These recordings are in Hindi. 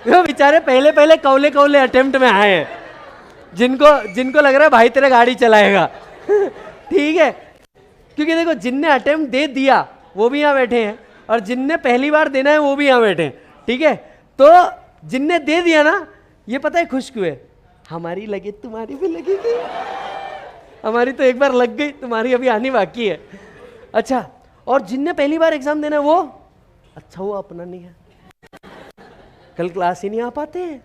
वो बेचारे पहले पहले कौले कौले अटेम्प्ट में आए हैं, जिनको लग रहा है भाई तेरा गाड़ी चलाएगा। ठीक है, क्योंकि देखो जिनने अटेम्प्ट दे दिया वो भी यहाँ बैठे हैं, और जिनने पहली बार देना है वो भी यहाँ बैठे हैं। ठीक है, तो जिनने दे दिया ना, ये पता है खुश क्यों है? हमारी लगे तुम्हारी भी लगेगी। हमारी तो एक बार लग गई, तुम्हारी अभी आनी बाकी है। अच्छा, और जिनने पहली बार एग्जाम देना है वो, अच्छा वो अपना नहीं है, कल क्लास ही नहीं आ पाते हैं।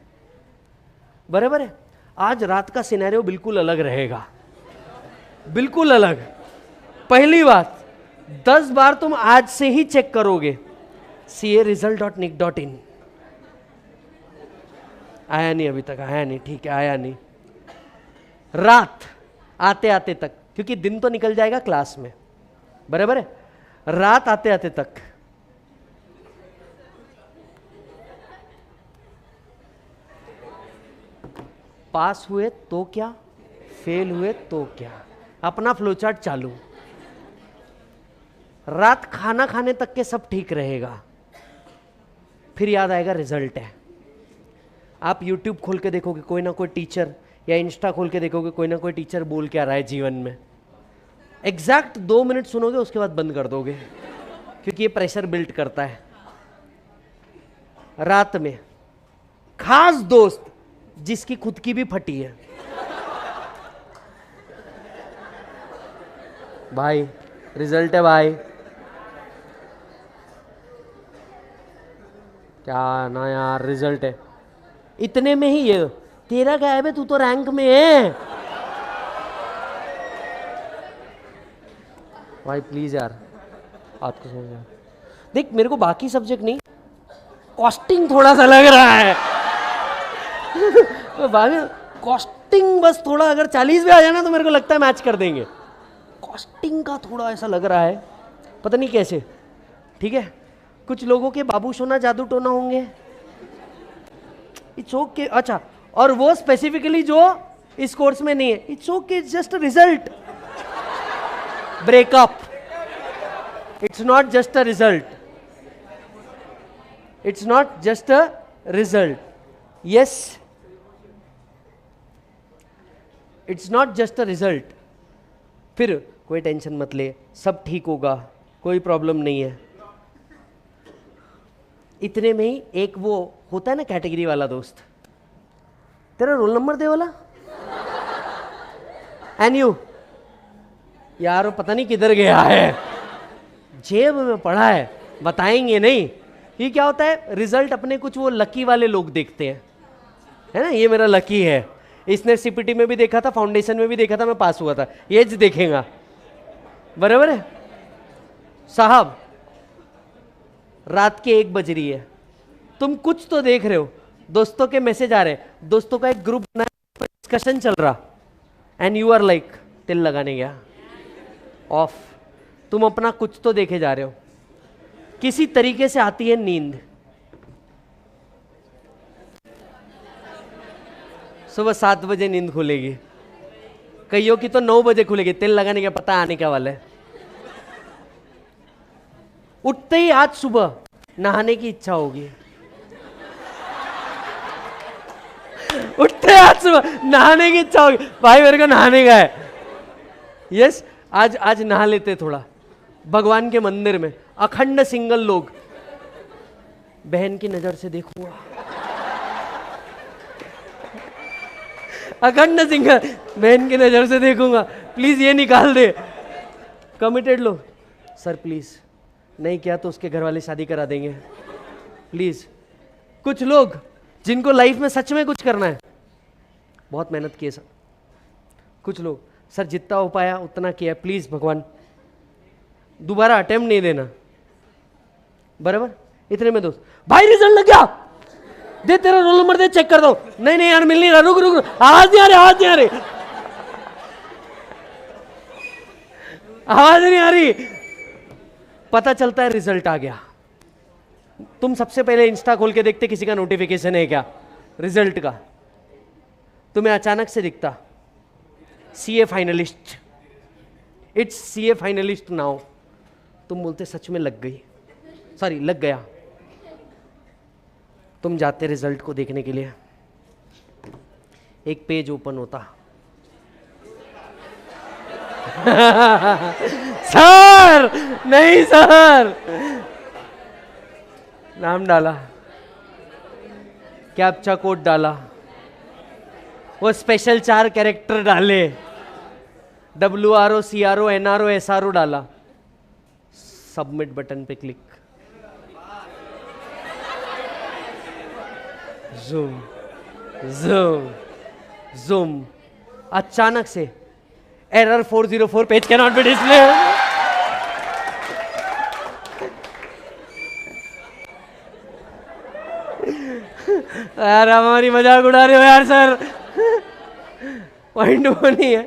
बराबर है। आज रात का सिनेरियो बिल्कुल अलग रहेगा, बिल्कुल अलग। पहली बात, 10 बार तुम आज से ही चेक करोगे caresult.nic.in। आया नहीं अभी तक, आया नहीं, ठीक है, आया नहीं। रात आते आते तक, क्योंकि दिन तो निकल जाएगा क्लास में, बराबर है, रात आते आते तक पास हुए तो क्या, फेल हुए तो क्या, अपना फ्लोचार्ट चालू। रात खाना खाने तक के सब ठीक रहेगा, फिर याद आएगा रिजल्ट है। आप YouTube खोल के देखोगे कोई ना कोई टीचर, या इंस्टा खोल के देखोगे कोई ना कोई टीचर बोल क्या रहा है जीवन में, एग्जैक्ट 2 मिनट सुनोगे, उसके बाद बंद कर दोगे, क्योंकि ये प्रेशर बिल्ड करता है। रात में खास दोस्त जिसकी खुद की भी फटी है, भाई रिजल्ट है भाई, क्या ना यार रिजल्ट है, इतने में ही ये तेरा गायब है, तू तो रैंक में है। भाई प्लीज यार, बात को समझ यार। देख मेरे को बाकी सब्जेक्ट नहीं, कॉस्टिंग थोड़ा सा लग रहा है। तो बाकी कॉस्टिंग बस थोड़ा, अगर 40 भी आ जाए ना तो मेरे को लगता है मैच कर देंगे। कॉस्टिंग का थोड़ा ऐसा लग रहा है, पता नहीं कैसे। ठीक है, कुछ लोगों के बाबू सोना जादू टोना होंगे, इट्स ओके। अच्छा, और वो स्पेसिफिकली जो इस कोर्स में नहीं है, it's okay, it's just a result. Breakup, it's not just a result, it's not just a result. Yes, it's not just a result. फिर कोई टेंशन मत ले, सब ठीक होगा, कोई प्रॉब्लम नहीं है। इतने में ही एक वो होता है ना कैटेगरी वाला दोस्त, तेरा रोल नंबर दे वाला, एंड यू यार वो पता नहीं किधर गया है, जेब में पड़ा है, बताएंगे नहीं। ये क्या होता है, रिजल्ट अपने कुछ वो लकी वाले लोग देखते हैं, है ना, ये मेरा लकी है, इसने सीपीटी में भी देखा था, फाउंडेशन में भी देखा था, मैं पास हुआ था, ये देखेगा। बराबर है साहब, रात के 1 बज रही है, तुम कुछ तो देख रहे हो, दोस्तों के मैसेज आ रहे, दोस्तों का एक ग्रुप बना, डिस्कशन चल रहा, एंड यू आर लाइक, तिल लगाने गया ऑफ, तुम अपना कुछ तो देखे जा रहे हो। किसी तरीके से आती है नींद, सुबह 7 बजे नींद खुलेगी, कईयों की तो 9 बजे खुलेगी, तिल लगाने का पता आने क्या वाला है। उठते ही आज सुबह नहाने की इच्छा होगी, उठते आज सुबह नहाने की इच्छा होगी, भाई मेरे को नहाने का है। यस, आज नहा लेते थोड़ा, भगवान के मंदिर में अखंड सिंगल लोग, बहन की नजर से देखूंगा, अखंड सिंगल, बहन की नजर से देखूंगा, प्लीज ये निकाल दे। कमिटेड लोग, सर प्लीज, नहीं किया तो उसके घर वाले शादी करा देंगे, प्लीज। कुछ लोग जिनको लाइफ में सच में कुछ करना है, बहुत मेहनत किए सर, कुछ लोग सर जितना हो पाया उतना किया, प्लीज भगवान दोबारा अटेम्प्ट नहीं देना। बराबर, इतने में दोस्त, भाई रिजल्ट लग गया, दे तेरा रोल नंबर दे, चेक कर दो। नहीं नहीं यार मिल नहीं रहा, रुक रुक रुक, आवाज नहीं आ रही, आवाज नहीं आ रही, आवाज नहीं आ रही। पता चलता है रिजल्ट आ गया, तुम सबसे पहले इंस्टा खोल के देखते किसी का नोटिफिकेशन है क्या रिजल्ट का, तुम्हें अचानक से दिखता CA finalist, it's CA finalist now, तुम बोलते सच में लग गई, सॉरी लग गया। तुम जाते रिजल्ट को देखने के लिए, एक पेज ओपन होता सर नहीं सर, नाम डाला, कैप्चा कोड डाला, वो स्पेशल 4 कैरेक्टर डाले, WRO CRO NRO SRO डाला, सबमिट बटन पे क्लिक, जूम जूम जूम, अचानक से error 404 page can not be display. यार हमारी मजाक उड़ा रहे हो यार सर। पॉइंट वो नहीं है,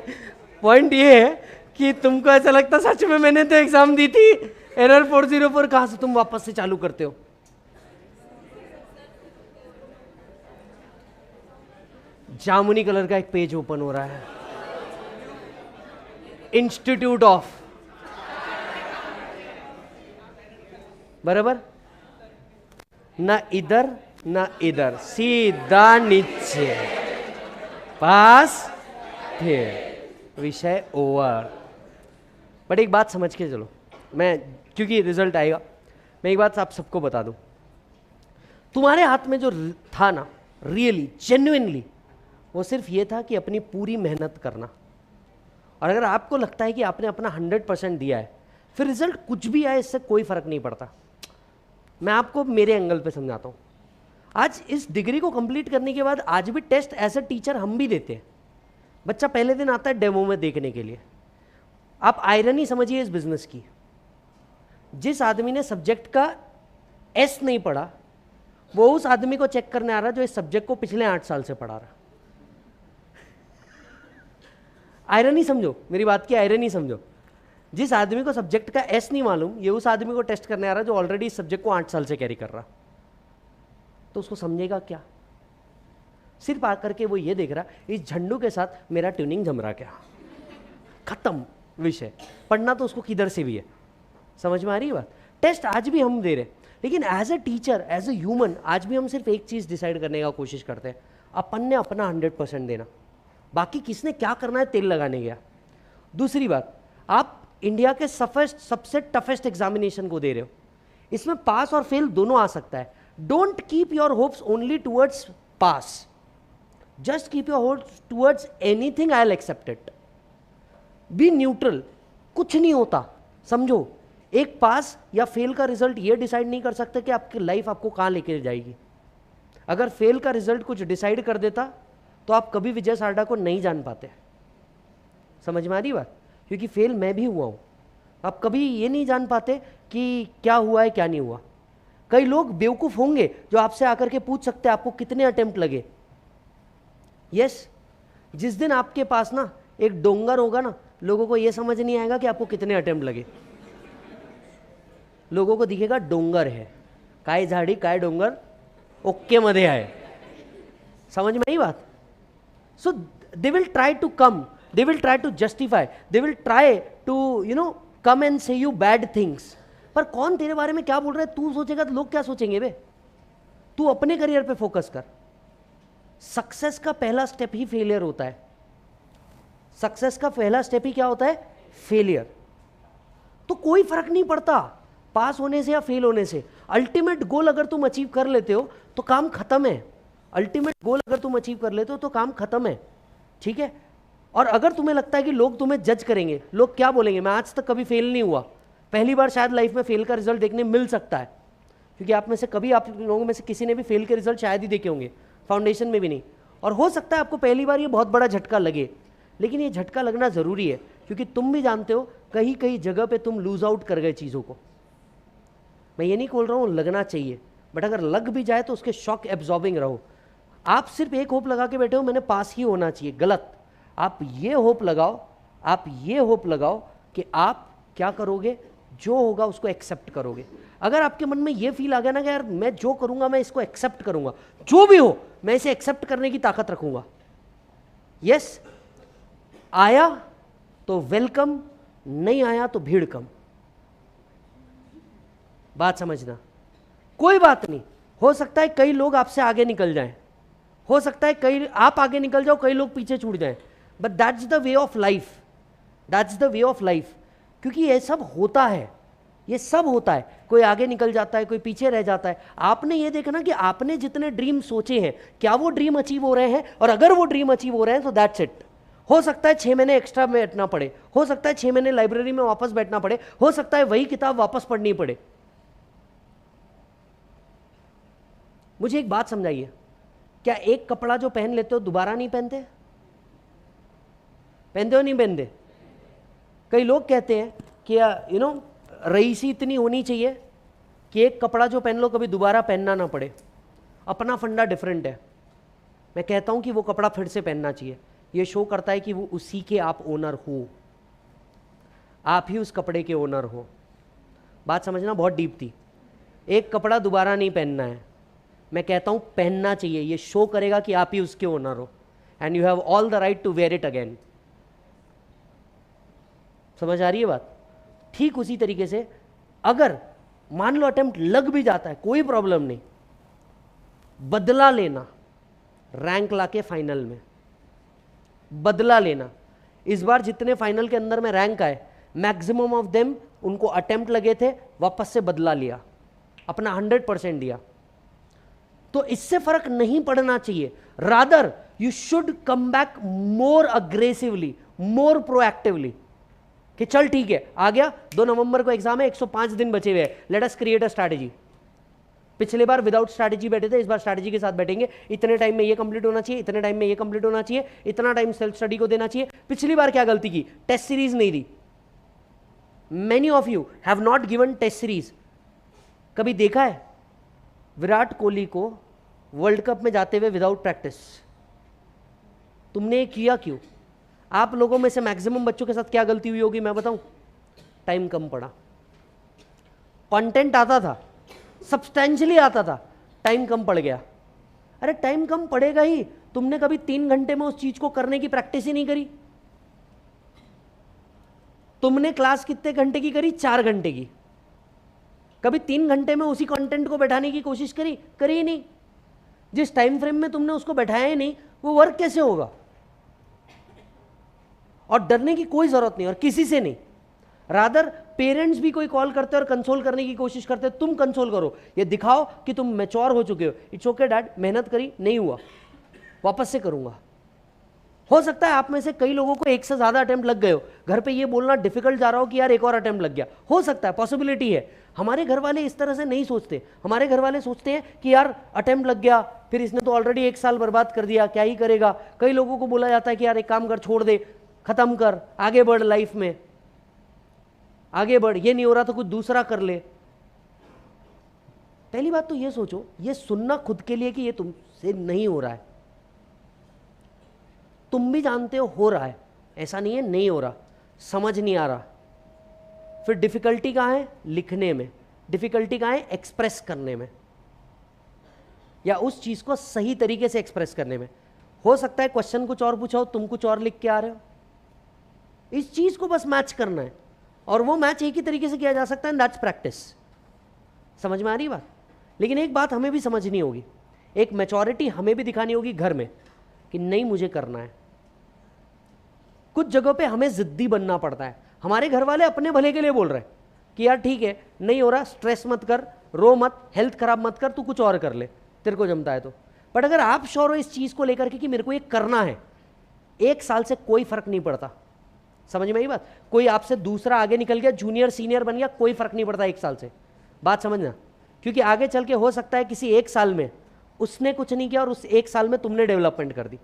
पॉइंट ये है कि तुमको ऐसा लगता सच में मैंने तो एग्जाम दी थी, एरर 404 कहां से तुम वापस से चालू करते हो। जामुनी कलर का एक पेज ओपन हो रहा है, इंस्टीट्यूट ऑफ, बराबर, ना इधर ना इधर, सीधा नीचे, पास, फिर विषय ओवर। बट एक बात समझ के चलो, मैं क्योंकि रिजल्ट आएगा, मैं एक बात आप सबको बता दूं, तुम्हारे हाथ में जो था ना रियली जेन्युइनली, वो सिर्फ ये था कि अपनी पूरी मेहनत करना। और अगर आपको लगता है कि आपने अपना 100% दिया है, फिर रिजल्ट कुछ भी आए इससे कोई फर्क नहीं पड़ता। मैं आपको मेरे एंगल पे समझाता हूँ। आज इस डिग्री को कंप्लीट करने के बाद आज भी टेस्ट एज ए टीचर हम भी देते हैं। बच्चा पहले दिन आता है डेमो में देखने के लिए। आप आयरनी समझिए इस बिजनेस की, जिस आदमी ने सब्जेक्ट का एस नहीं पढ़ा, वो उस आदमी को चेक करने आ रहा जो इस सब्जेक्ट को पिछले 8 साल से पढ़ा रहा। आयरनी समझो, मेरी बात की आयरनी समझो। जिस आदमी को सब्जेक्ट का एस नहीं मालूम, ये उस आदमी को टेस्ट करने आ रहा जो ऑलरेडी इस सब्जेक्ट को 8 साल से कैरी कर रहा। तो उसको समझेगा क्या? सिर्फ आकर के वो ये देख रहा इस झंडू के साथ मेरा ट्यूनिंग जम रहा क्या, खत्म विषय। पढ़ना तो उसको किधर से भी है। समझ में आ रही है बात? टेस्ट आज भी हम दे रहे, लेकिन as a teacher, as a human, आज भी हम सिर्फ एक चीज डिसाइड करने का कोशिश करते हैं, अपन ने अपना 100% देना, बाकी किसने क्या करना है तेल लगाने गया। दूसरी बात, आप इंडिया के सबसे टफेस्ट एग्जामिनेशन को दे रहे हो, इसमें पास और फेल दोनों आ सकता है। Don't keep your hopes only towards pass, just keep your hopes towards anything, I will accept it. Be neutral, कुछ नहीं होता। समझो, एक पास या फेल का रिजल्ट ये डिसाइड नहीं कर सकता कि आपकी लाइफ आपको कहां लेके जाएगी। अगर फेल का रिजल्ट कुछ डिसाइड कर देता तो आप कभी विजय सारडा को नहीं जान पाते। समझ में आ रही बात? क्योंकि फेल मैं भी हुआ हूं। आप कभी ये नहीं जान पाते कि क्या हुआ है क्या नहीं हुआ। कई लोग बेवकूफ होंगे जो आपसे आकर के पूछ सकते हैं आपको कितने अटेम्प्ट लगे। यस, जिस दिन आपके पास ना एक डोंगर होगा ना, लोगों को यह समझ नहीं आएगा कि आपको कितने अटेम्प्ट लगे। लोगों को दिखेगा डोंगर है, काय झाड़ी काय डोंगर ओके मध्ये आहे। समझ में आई बात? So they will try to come, they will try to justify, they will try to come and say you bad things। पर कौन तेरे बारे में क्या बोल रहा है तू सोचेगा तो लोग क्या सोचेंगे बे? तू अपने करियर पे फोकस कर। सक्सेस का पहला स्टेप ही फेलियर होता है। सक्सेस का पहला स्टेप ही क्या होता है? फेलियर। तो कोई फर्क नहीं पड़ता पास होने से या फेल होने से। अल्टीमेट गोल अगर तुम अचीव कर लेते हो तो काम खत्म है। अल्टीमेट गोल अगर तुम अचीव कर लेते हो तो काम खत्म है, ठीक है? और अगर तुम्हें लगता है कि लोग तुम्हें जज करेंगे, लोग क्या बोलेंगे, मैं आज तक कभी फेल नहीं हुआ, पहली बार शायद लाइफ में फेल का रिजल्ट देखने मिल सकता है। क्योंकि आप में से कभी, आप लोगों में से किसी ने भी फेल के रिजल्ट शायद ही देखे होंगे, फाउंडेशन में भी नहीं। और हो सकता है आपको पहली बार ये बहुत बड़ा झटका लगे, लेकिन ये झटका लगना जरूरी है, क्योंकि तुम भी जानते हो कहीं कहीं जगह पे तुम लूज आउट कर गए चीज़ों को। मैं ये नहीं बोल रहा हूँ लगना चाहिए, बट अगर लग भी जाए तो उसके शॉक एब्जॉर्बिंग रहो। आप सिर्फ एक होप लगा के बैठे हो मैंने पास ही होना चाहिए, गलत। आप ये होप लगाओ, आप ये होप लगाओ कि आप क्या करोगे, जो होगा उसको एक्सेप्ट करोगे। अगर आपके मन में ये फील आ गया ना कि यार मैं जो करूंगा मैं इसको एक्सेप्ट करूंगा, जो भी हो मैं इसे एक्सेप्ट करने की ताकत रखूंगा। यस, आया तो वेलकम, नहीं आया तो भीड़ कम। बात समझना, कोई बात नहीं, हो सकता है कई लोग आपसे आगे निकल जाएं, हो सकता है कई आप आगे निकल जाओ, कई लोग पीछे छूट जाएं, but that's the way of life, that's the way of life. क्योंकि ये सब होता है, ये सब होता है, कोई आगे निकल जाता है, कोई पीछे रह जाता है। आपने ये देखना कि आपने जितने ड्रीम सोचे हैं क्या वो ड्रीम अचीव हो रहे हैं, और अगर वो ड्रीम अचीव हो रहे हैं तो दैट्स इट। हो सकता है 6 महीने एक्स्ट्रा बैठना पड़े, हो सकता है 6 महीने लाइब्रेरी में वापस बैठना पड़े, हो सकता है वही किताब वापस पढ़नी पड़े। मुझे एक बात समझाइए, क्या एक कपड़ा जो पहन लेते हो दोबारा नहीं पहनते? पहनते हो नहीं पहनते? कई लोग कहते हैं कि यू नो रईसी इतनी होनी चाहिए कि एक कपड़ा जो पहन लो कभी दोबारा पहनना ना पड़े। अपना फंडा डिफरेंट है। मैं कहता हूं कि वो कपड़ा फिर से पहनना चाहिए। ये शो करता है कि वो उसी के आप ओनर हो, आप ही उस कपड़े के ओनर हो। बात समझना बहुत डीप थी। एक कपड़ा दोबारा नहीं पहनना है, मैं कहता हूं पहनना चाहिए। ये शो करेगा कि आप ही उसके ओनर हो, and you have all the right to wear it again. समझ आ रही है बात? ठीक उसी तरीके से अगर मान लो अटेम्प्ट लग भी जाता है, कोई प्रॉब्लम नहीं, बदला लेना रैंक लाके फाइनल में, बदला लेना। इस बार जितने फाइनल के अंदर में रैंक आए, मैक्सिमम ऑफ देम उनको अटेम्प्ट लगे थे, वापस से बदला लिया, अपना 100% दिया। तो इससे फर्क नहीं पड़ना चाहिए। Rather you should come back more aggressively, more proactively, कि चल ठीक है आ गया, 2 नवंबर को एग्जाम है, 105 दिन बचे हुए हैं, let us create a strategy. पिछले बार विदाउट स्ट्रैटेजी बैठे थे, इस बार स्ट्रैटेजी के साथ बैठेंगे। इतने टाइम में ये कंप्लीट होना चाहिए, इतने टाइम में ये कंप्लीट होना चाहिए, इतना टाइम सेल्फ स्टडी को देना चाहिए। पिछली बार क्या गलती की? टेस्ट सीरीज नहीं दी। Many of you have not given test series. कभी देखा है विराट कोहली को वर्ल्ड कप में जाते हुए विदाउट प्रैक्टिस? तुमने ये किया क्यों? आप लोगों में से मैक्सिमम बच्चों के साथ क्या गलती हुई होगी मैं बताऊं? टाइम कम पड़ा। कंटेंट आता था, सब्सटेंशियली आता था, टाइम कम पड़ गया। अरे टाइम कम पड़ेगा ही, तुमने कभी 3 घंटे में उस चीज को करने की प्रैक्टिस ही नहीं करी। तुमने क्लास कितने घंटे की करी? 4 घंटे की। कभी 3 घंटे में उसी कंटेंट को बैठाने की कोशिश करी? करी ही नहीं। जिस टाइम फ्रेम में तुमने उसको बैठाया ही नहीं, वो वर्क कैसे होगा? और डरने की कोई जरूरत नहीं, और किसी से नहीं। रादर पेरेंट्स भी कोई कॉल करते हैं और कंसोल करने की कोशिश करते हैं, तुम कंसोल करो, ये दिखाओ कि तुम मैच्योर हो चुके हो। इट्स ओके डैड, मेहनत करी, नहीं हुआ, वापस से करूंगा। हो सकता है आप में से कई लोगों को एक से ज्यादा अटेम्प्ट लग गए हो, घर पे ये बोलना डिफिकल्ट जा रहा हो कि यार एक और अटेम्प्ट लग गया। हो सकता है, पॉसिबिलिटी है। हमारे घर वाले इस तरह से नहीं सोचते। हमारे घर वाले सोचते हैं कि यार अटेम्प्ट लग गया, फिर इसने तो ऑलरेडी 1 साल बर्बाद कर दिया, क्या ही करेगा। कई लोगों को बोला जाता है कि यार एक काम कर, छोड़ दे, खत्म कर, आगे बढ़, लाइफ में आगे बढ़, ये नहीं हो रहा तो कुछ दूसरा कर ले। पहली बात तो ये सोचो, ये सुनना खुद के लिए कि ये तुमसे नहीं हो रहा है। तुम भी जानते हो रहा है, ऐसा नहीं है नहीं हो रहा, समझ नहीं आ रहा। फिर डिफिकल्टी कहाँ है? लिखने में। डिफिकल्टी कहाँ है? एक्सप्रेस करने में, या उस चीज को सही तरीके से एक्सप्रेस करने में। हो सकता है क्वेश्चन कुछ और पूछा हो, तुम कुछ और लिख के आ रहे हो। इस चीज को बस मैच करना है, और वो मैच एक ही तरीके से किया जा सकता है, दैट्स प्रैक्टिस। समझ में आ रही बात? लेकिन एक बात हमें भी समझनी होगी, एक मैच्योरिटी हमें भी दिखानी होगी घर में कि नहीं मुझे करना है। कुछ जगहों पे हमें जिद्दी बनना पड़ता है। हमारे घर वाले अपने भले के लिए बोल रहे हैं कि यार ठीक है, नहीं हो रहा, स्ट्रेस मत कर, रो मत, हेल्थ खराब मत कर, तू कुछ और कर ले, तेरे को जमता है तो। बट अगर आप श्योर हो इस चीज को लेकर के कि मेरे को ये करना है, 1 साल से कोई फर्क नहीं पड़ता। समझ में आई बात? कोई आपसे दूसरा आगे निकल गया, जूनियर सीनियर बन गया, कोई फर्क नहीं पड़ता 1 साल से। बात समझना, क्योंकि आगे चल के हो सकता है किसी 1 साल में उसने कुछ नहीं किया और उस 1 साल में तुमने डेवलपमेंट कर दी।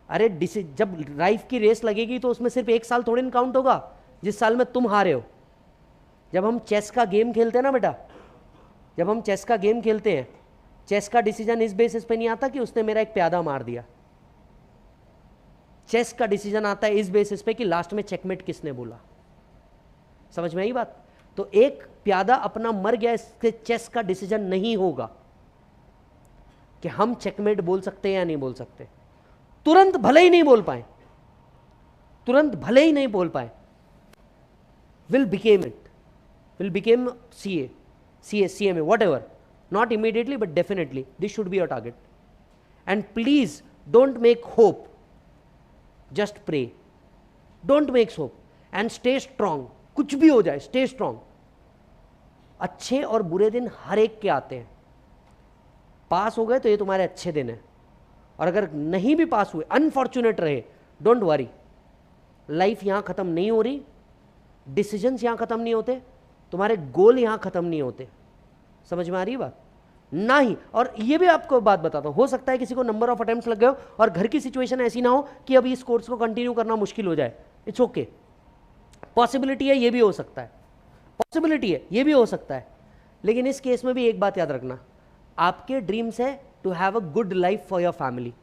अरे जब लाइफ की रेस लगेगी तो उसमें सिर्फ 1 साल थोड़ी ना काउंट होगा जिस साल में तुम हारे हो। जब हम चेस का गेम खेलते हैं ना बेटा, जब हम चेस का गेम खेलते हैं, चेस का डिसीजन इस बेसिस पे नहीं आता कि उसने मेरा एक प्यादा मार दिया। चेस का डिसीजन आता है इस बेसिस पे कि लास्ट में चेकमेट किसने बोला। समझ में आई बात? तो एक प्यादा अपना मर गया, इससे चेस का डिसीजन नहीं होगा कि हम चेकमेट बोल सकते हैं या नहीं बोल सकते। तुरंत भले ही नहीं बोल पाए, तुरंत भले ही नहीं बोल पाए, will became it, will became CA, CMA, what ever, Not immediately, but definitely this should be your target. And please don't make hope, just pray. Don't make hope and stay strong. कुछ भी हो जाए, stay strong. अच्छे और बुरे दिन हर एक के आते हैं. पास हो गए तो ये तुम्हारे अच्छे दिन हैं, और अगर नहीं भी पास हुए, अनफॉर्चुनेट रहे, डोंट वरी. लाइफ यहां खत्म नहीं हो रही, डिसीजंस यहां खत्म नहीं होते, तुम्हारे गोल यहां खत्म नहीं होते. समझ में आ रही है बात? ना ही. और ये भी आपको बात बताता हूं, हो सकता है किसी को नंबर ऑफ अटेम्प्ट्स लग गए हो और घर की सिचुएशन ऐसी ना हो कि अब इस कोर्स को कंटिन्यू करना मुश्किल हो जाए. इट्स ओके, पॉसिबिलिटी है, ये भी हो सकता है. पॉसिबिलिटी है, ये भी हो सकता है. लेकिन इस केस में भी एक बात याद रखना, आपके ड्रीम्स है to have a good life for your family,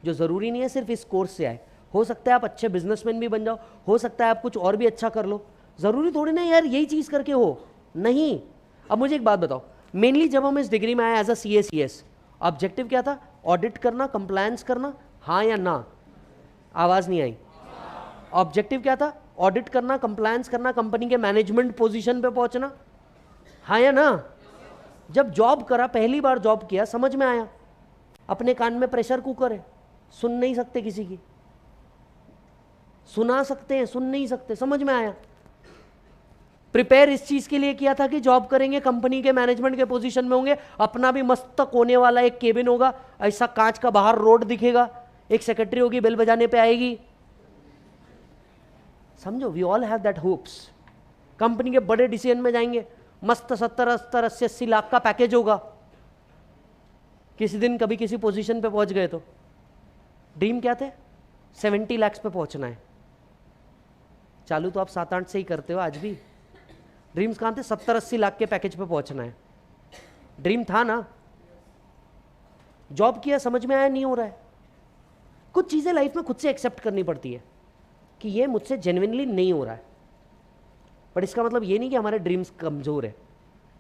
जो ज़रूरी नहीं है सिर्फ इस कोर्स से आए. हो सकता है आप अच्छे बिजनेसमैन भी बन जाओ, हो सकता है आप कुछ और भी अच्छा कर लो. ज़रूरी थोड़ी ना यार यही चीज़ करके हो, नहीं. अब मुझे एक बात बताओ, मेनली जब हम इस डिग्री में आए एज अ CS ऑब्जेक्टिव क्या था? ऑडिट करना, कंप्लायंस करना, हाँ या ना? आवाज़ नहीं आई. ऑब्जेक्टिव क्या था? ऑडिट करना, कंप्लायंस करना, कंपनी के मैनेजमेंट पोजीशन पे पहुंचना, हाँ या ना? जब जॉब करा, पहली बार जॉब किया, समझ में आया. अपने कान में प्रेशर कुकर है, सुन नहीं सकते किसी की, सुना सकते हैं, सुन नहीं सकते. समझ में आया. प्रिपेयर इस चीज के लिए किया था कि जॉब करेंगे, कंपनी के मैनेजमेंट के पोजीशन में होंगे, अपना भी मस्त कोने वाला एक केबिन होगा, ऐसा कांच का बाहर रोड दिखेगा, एक सेक्रेटरी होगी, बेल बजाने पे आएगी. समझो, we all have that hopes. Company के बड़े डिसीजन में जाएंगे, मस्त 70-80 लाख का पैकेज होगा. किसी दिन कभी किसी पोजीशन पे पहुंच गए तो ड्रीम क्या थे? 70 लाख पे पहुंचना है. चालू तो आप 7-8 से ही करते हो आज भी. ड्रीम्स कहाँ थे? 70-80 लाख के पैकेज पे पहुंचना है. ड्रीम था ना. जॉब किया, समझ में आया नहीं हो रहा है. कुछ चीजें लाइफ में खुद से एक्सेप्ट करनी पड़ती है कि ये मुझसे जेन्युइनली नहीं हो रहा है. पर इसका मतलब ये नहीं कि हमारे ड्रीम्स कमजोर है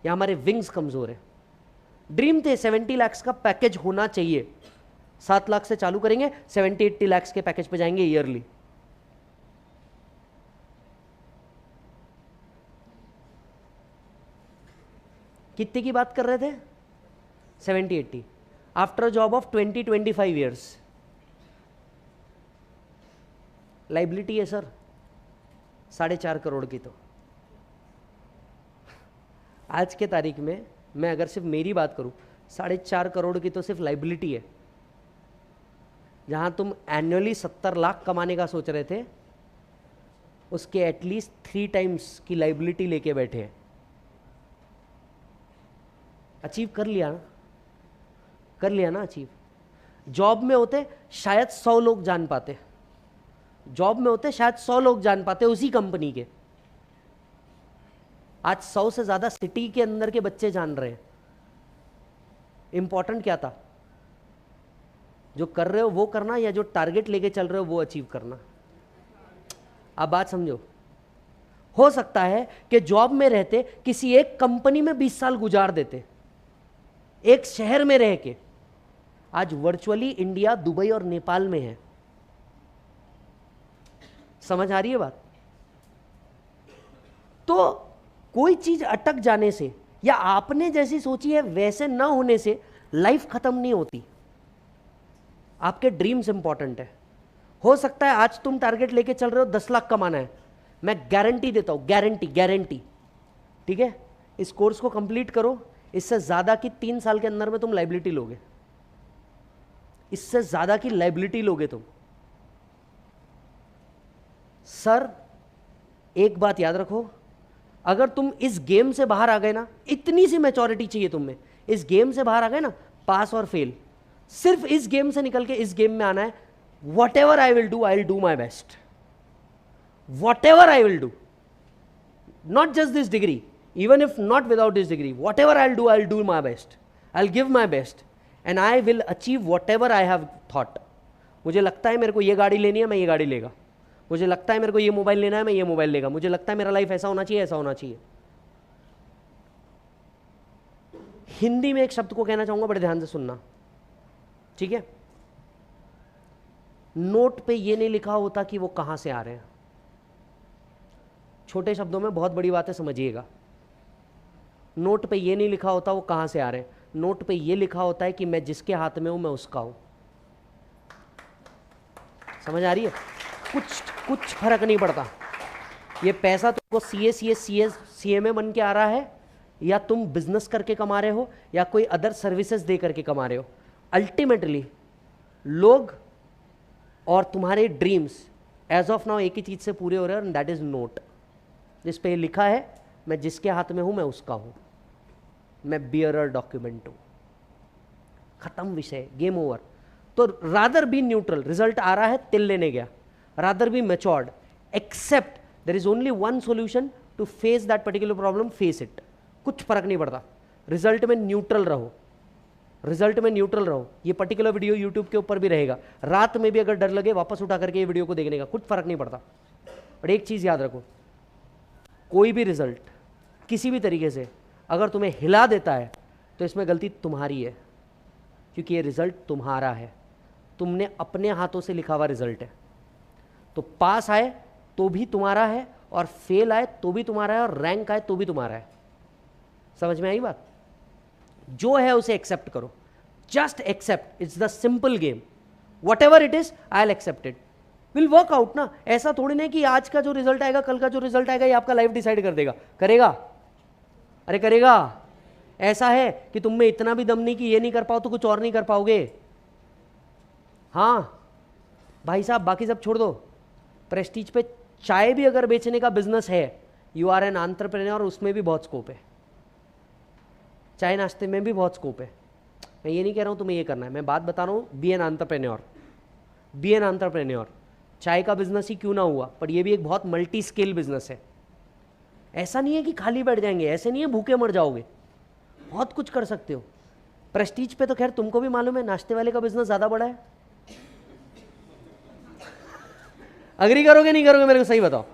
या हमारे विंग्स कमजोर है. ड्रीम थे 70 लाख का पैकेज होना चाहिए. 7 लाख से चालू करेंगे, 70-80 लाख के पैकेज पे जाएंगे ईयरली. कितने की बात कर रहे थे? 70-80. After a job of 20-25 years. Liability है सर 4.5 करोड़ की. तो आज के तारीख में मैं अगर सिर्फ मेरी बात करूं, 4.5 करोड़ की तो सिर्फ लाइबिलिटी है. जहां तुम एनुअली 70 लाख कमाने का सोच रहे थे, उसके एटलीस्ट 3 टाइम्स की लाइबिलिटी लेके बैठे हैं. अचीव कर लिया ना, कर लिया ना अचीव. जॉब में होते शायद 100 लोग जान पाते, जॉब में होते शायद 100 लोग जान पाते उसी कंपनी के. आज 100 से ज्यादा सिटी के अंदर के बच्चे जान रहे हैं. इंपॉर्टेंट क्या था? जो कर रहे हो वो करना, या जो टारगेट लेके चल रहे हो वो अचीव करना. आप बात समझो. हो सकता है कि जॉब में रहते किसी एक कंपनी में 20 साल गुजार देते, एक शहर में रह के. आज वर्चुअली इंडिया, दुबई और नेपाल में है. समझ आ रही है बात? तो कोई चीज अटक जाने से या आपने जैसी सोची है वैसे ना होने से लाइफ खत्म नहीं होती. आपके ड्रीम्स इंपॉर्टेंट है. हो सकता है आज तुम टारगेट लेके चल रहे हो 10 लाख कमाना है. मैं गारंटी देता हूं, गारंटी. ठीक है, इस कोर्स को कंप्लीट करो, इससे ज्यादा की 3 साल के अंदर में तुम लाइबिलिटी लोगे. इससे ज्यादा की लाइबिलिटी लोगे तुम. सर एक बात याद रखो, अगर तुम इस गेम से बाहर आ गए ना, इतनी सी मैच्योरिटी चाहिए तुम में, इस गेम से बाहर आ गए ना, पास और फेल, सिर्फ इस गेम से निकल के इस गेम में आना है. What ever I will do my best. What ever I will do, not just this degree, even if not without this degree, whatever I'll do my best. I'll give my best and I will achieve whatever I have thought. मुझे लगता है मेरे को ये गाड़ी लेनी है, मैं ये गाड़ी लेगा. मुझे लगता है मेरे को ये मोबाइल लेना है, मैं ये मोबाइल लेगा. मुझे लगता है मेरा लाइफ ऐसा होना चाहिए, ऐसा होना चाहिए. हिंदी में एक शब्द को कहना चाहूंगा, बड़े ध्यान से सुनना, ठीक है? नोट पे ये नहीं लिखा होता कि वो कहां से आ रहे हैं. छोटे शब्दों में बहुत बड़ी बातें समझिएगा. नोट पे ये नहीं लिखा होता वो कहां से आ रहे हैं. नोट पे ये लिखा होता है कि मैं जिसके हाथ में हूं मैं उसका हूं। समझ आ रही है? कुछ फर्क नहीं पड़ता। ये पैसा तुमको CA में बन के आ रहा है, या तुम बिजनेस करके कमा रहे हो, या कोई अदर सर्विसेज दे करके कमा रहे हो, अल्टीमेटली लोग और तुम्हारे ड्रीम्स एज ऑफ नाउ एक ही चीज से पूरे हो रहे हैं, दैट इज नोट, जिस पे लिखा है मैं जिसके हाथ में हूं मैं उसका हूं, मैं बियरर डॉक्यूमेंट हूं। खत्म विषय, गेम ओवर। तो रादर बी न्यूट्रल, रिजल्ट आ रहा है, तिल लेने गया, rather be matured, accept there is only one solution to face that particular problem, face it. कुछ फर्क नहीं पड़ता, रिजल्ट में न्यूट्रल रहो, रिजल्ट में न्यूट्रल रहो। ये पर्टिकुलर वीडियो यूट्यूब के ऊपर भी रहेगा, रात में भी अगर डर लगे वापस उठा करके ये वीडियो को देखने का, कुछ फर्क नहीं पड़ता। और एक चीज याद रखो, कोई भी रिजल्ट किसी भी तरीके से अगर तुम्हें हिला देता है तो इसमें गलती तुम्हारी है, क्योंकि ये रिजल्ट तुम्हारा है, तुमने अपने हाथों से लिखा हुआ रिजल्ट है। तो पास आए तो भी तुम्हारा है, और फेल आए तो भी तुम्हारा है, और रैंक आए तो भी तुम्हारा है। समझ में आई बात? जो है उसे एक्सेप्ट करो, just accept, it's the simple game. Whatever it is I will accept it, will work out ना। ऐसा थोड़ी ना कि आज का जो रिजल्ट आएगा, कल का जो रिजल्ट आएगा, ये आपका लाइफ डिसाइड कर देगा। करेगा? अरे करेगा। ऐसा है कि तुम में इतना भी दम नहीं कि ये नहीं कर पाओ तो कुछ और नहीं कर पाओगे। हाँ भाई साहब, बाकी सब छोड़ दो, प्रेस्टीज पे चाय भी अगर बेचने का बिजनेस है, यू आर एन एंटरप्रेन्योर, उसमें भी बहुत स्कोप है। चाय नाश्ते में भी बहुत स्कोप है। मैं ये नहीं कह रहा हूं तुम्हें ये करना है, मैं बात बता रहा हूं, be an entrepreneur, be an entrepreneur. चाय का बिजनेस ही क्यों ना हुआ, पर ये भी एक बहुत मल्टी स्केल बिजनेस है। ऐसा नहीं है कि खाली बैठ जाएंगे, ऐसे नहीं है भूखे मर जाओगे, बहुत कुछ कर सकते हो। प्रेस्टीज पे तो खैर तुमको भी मालूम है, नाश्ते वाले का बिजनेस ज्यादा बड़ा है। अग्री करोगे नहीं करोगे, मेरे को सही बताओ,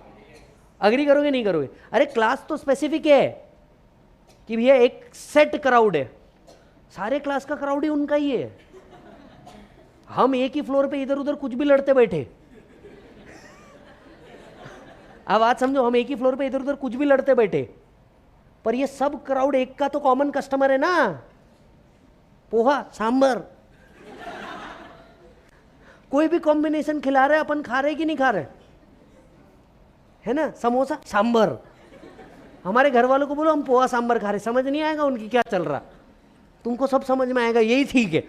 अग्री करोगे नहीं करोगे? अरे क्लास तो स्पेसिफिक है कि भैया एक सेट क्राउड है, सारे क्लास का क्राउड ही उनका ही है। हम एक ही फ्लोर पे इधर उधर कुछ भी लड़ते बैठे, अब बात समझो, हम एक ही फ्लोर पे इधर उधर कुछ भी लड़ते बैठे, पर ये सब क्राउड एक का तो कॉमन कस्टमर है ना। पोहा सांबर, कोई भी कॉम्बिनेशन खिला रहे, अपन खा रहे कि नहीं खा रहे, है ना? समोसा सांबर, हमारे घर वालों को बोलो हम पोहा सांबर खा रहे, समझ नहीं आएगा उनकी क्या चल रहा, तुमको सब समझ में आएगा, यही ठीक है।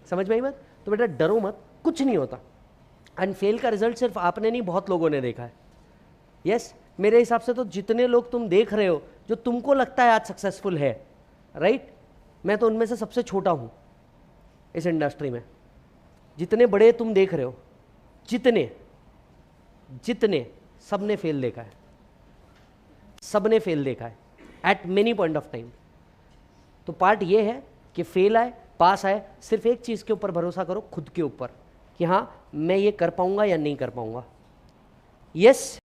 समझ में आई बात? तो बेटा डरो मत, कुछ नहीं होता। एंड फेल का रिजल्ट सिर्फ आपने नहीं, बहुत लोगों ने देखा है। यस, मेरे हिसाब से तो जितने लोग तुम देख रहे हो, जो तुमको लगता है आज सक्सेसफुल है, राइट, मैं तो उनमें से सबसे छोटा हूं इस इंडस्ट्री में। जितने बड़े तुम देख रहे हो, जितने जितने सबने फेल देखा है, सबने फेल देखा है eight many point of time. तो पार्ट ये है कि फेल आए पास आए, सिर्फ एक चीज के ऊपर भरोसा करो, खुद के ऊपर, कि हाँ मैं ये कर पाऊंगा या नहीं कर पाऊंगा। यस